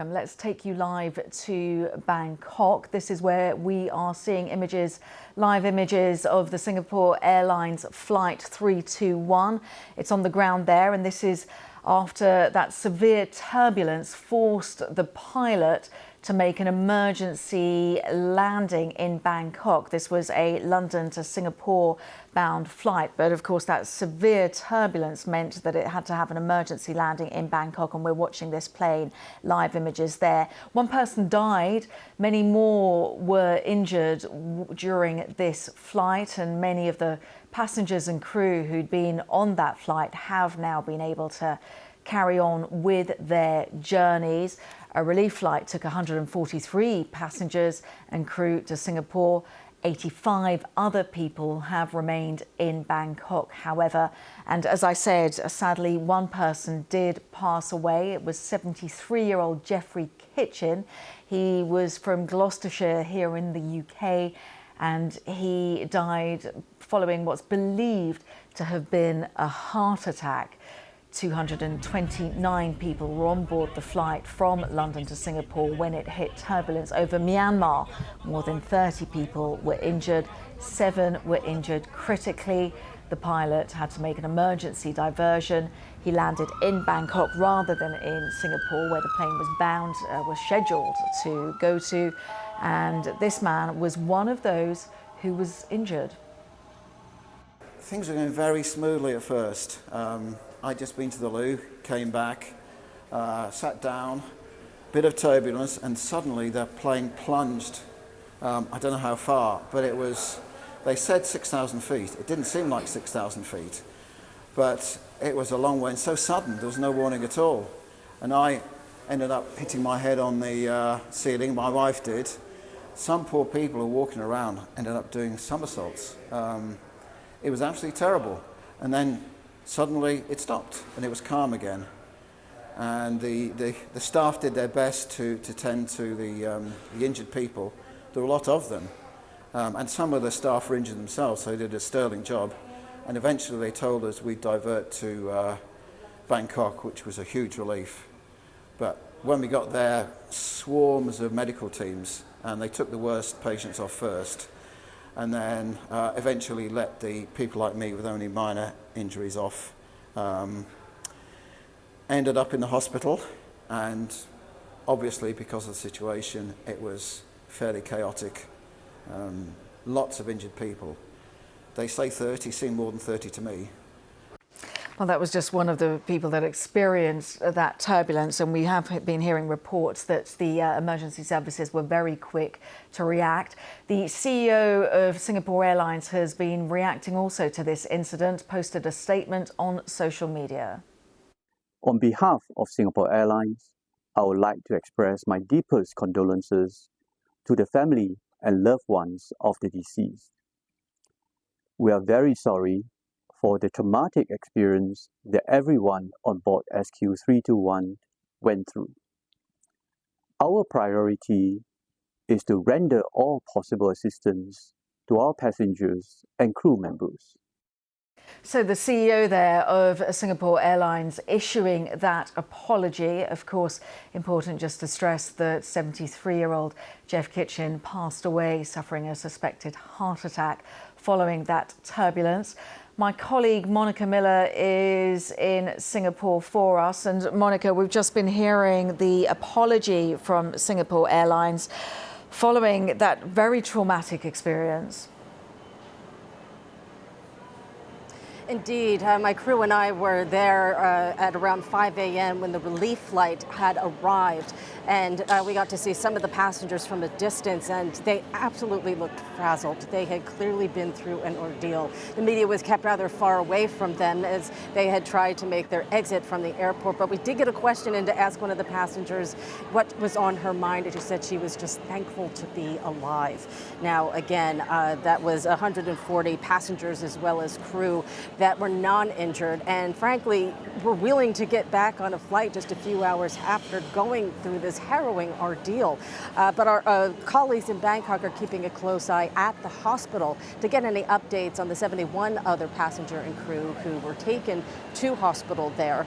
Let's take you live to Bangkok. This is where we are seeing live images of the Singapore Airlines flight 321. It's on the ground there, and this is after that severe turbulence forced the pilot to make an emergency landing in Bangkok. This was a London to Singapore bound flight, but of course that severe turbulence meant that it had to have an emergency landing in Bangkok, and we're watching this plane, live images there. One person died, many more were injured during this flight, and many of the passengers and crew who'd been on that flight have now been able to carry on with their journeys. A relief flight took 143 passengers and crew to Singapore. 85 other people have remained in Bangkok, however. And as I said, sadly, one person did pass away. It was 73-year-old Geoff Kitchen. He was from Gloucestershire here in the UK, and he died following what's believed to have been a heart attack. 229 people were on board the flight from London to Singapore when it hit turbulence over Myanmar. More than 30 people were injured, 7 were injured critically. The pilot had to make an emergency diversion. He landed in Bangkok rather than in Singapore, where the plane was scheduled to go to. And this man was one of those who was injured. Things were going very smoothly at first. I'd just been to the loo, came back, sat down, bit of turbulence, and suddenly the plane plunged. I don't know how far, but they said 6,000 feet. It didn't seem like 6,000 feet, but it was a long way and so sudden, there was no warning at all. And I ended up hitting my head on the ceiling, my wife did. Some poor people who were walking around ended up doing somersaults. It was absolutely terrible. And then suddenly it stopped and it was calm again. And the staff did their best to tend to the injured people. There were a lot of them. And some of the staff were injured themselves, so they did a sterling job. And eventually they told us we'd divert to Bangkok, which was a huge relief. But when we got there, swarms of medical teams, and they took the worst patients off first. And then eventually let the people like me with only minor injuries off. Ended up in the hospital, and obviously because of the situation it was fairly chaotic. Lots of injured people. They say 30, seem more than 30 to me. Well, that was just one of the people that experienced that turbulence, and we have been hearing reports that the emergency services were very quick to react. The CEO of Singapore Airlines has been reacting also to this incident, posted a statement on social media. On behalf of Singapore Airlines, I would like to express my deepest condolences to the family and loved ones of the deceased. We are very sorry for the traumatic experience that everyone on board SQ321 went through. Our priority is to render all possible assistance to our passengers and crew members. So the CEO there of Singapore Airlines issuing that apology. Of course, important just to stress that 73-year-old Geoff Kitchen passed away suffering a suspected heart attack following that turbulence. My colleague Monica Miller is in Singapore for us. And Monica, we've just been hearing the apology from Singapore Airlines following that very traumatic experience. Indeed, my crew and I were there at around 5 a.m. when the relief flight had arrived, and we got to see some of the passengers from a distance, and they absolutely looked frazzled. They had clearly been through an ordeal. The media was kept rather far away from them as they had tried to make their exit from the airport, but we did get a question in to ask one of the passengers what was on her mind, and she said she was just thankful to be alive. Now, again, that was 140 passengers as well as crew that were non-injured and frankly were willing to get back on a flight just a few hours after going through this harrowing ordeal. But our colleagues in Bangkok are keeping a close eye at the hospital to get any updates on the 71 other passenger and crew who were taken to hospital there.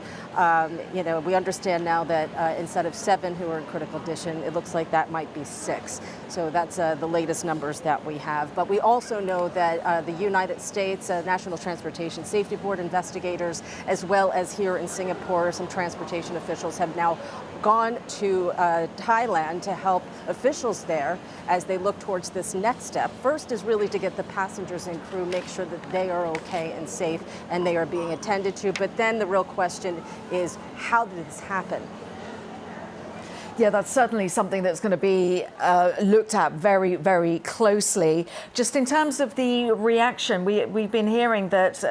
We understand now that instead of 7 who are in critical condition, it looks like that might be 6. So that's the latest numbers that we have. But we also know that the United States National Transportation Safety Board investigators, as well as here in Singapore, some transportation officials have now gone to Thailand to help officials there as they look towards this next step. First is really to get the passengers and crew, make sure that they are okay and safe and they are being attended to. But then the real question is, how did this happen? Yeah, that's certainly something that's going to be looked at very, very closely. Just in terms of the reaction, we've been hearing that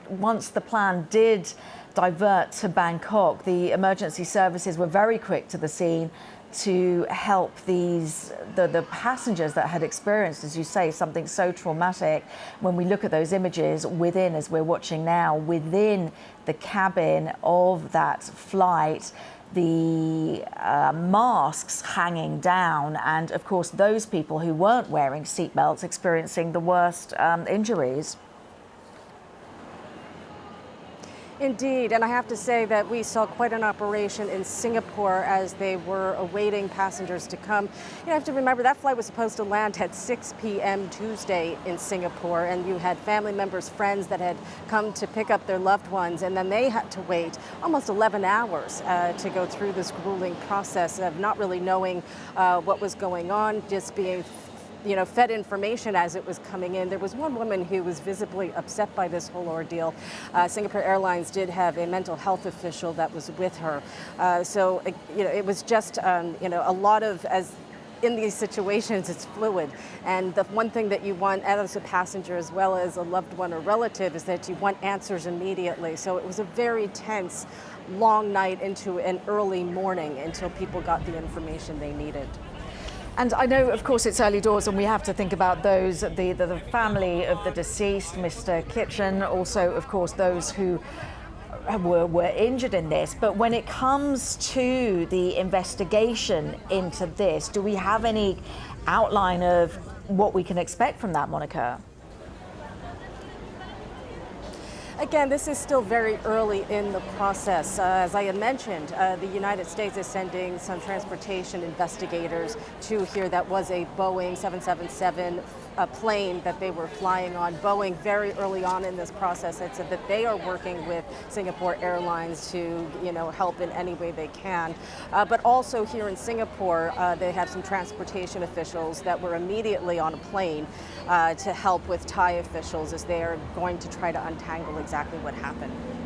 once the plan did divert to Bangkok, the emergency services were very quick to the scene to help the passengers that had experienced, as you say, something so traumatic. When we look at those images within, as we're watching now, within the cabin of that flight, the masks hanging down, and of course those people who weren't wearing seatbelts experiencing the worst injuries. Indeed, and I have to say that we saw quite an operation in Singapore as they were awaiting passengers to come. You have to remember that flight was supposed to land at 6 p.m. Tuesday in Singapore, and you had family members, friends that had come to pick up their loved ones, and then they had to wait almost 11 hours to go through this grueling process of not really knowing what was going on, just being fed information as it was coming in. There was one woman who was visibly upset by this whole ordeal. Singapore Airlines did have a mental health official that was with her. It was just, a lot of, as in these situations, it's fluid. And the one thing that you want as a passenger as well as a loved one or relative is that you want answers immediately. So it was a very tense, long night into an early morning until people got the information they needed. And I know, of course, it's early doors and we have to think about those, the family of the deceased, Mr. Kitchen, also, of course, those who were injured in this. But when it comes to the investigation into this, do we have any outline of what we can expect from that, Monica? Again, this is still very early in the process. As I had mentioned, the United States is sending some transportation investigators to here. That was a Boeing 777 plane that they were flying on. Boeing very early on in this process had said that they are working with Singapore Airlines to help in any way they can. But also here in Singapore, they have some transportation officials that were immediately on a plane to help with Thai officials as they are going to try to untangle exactly what happened.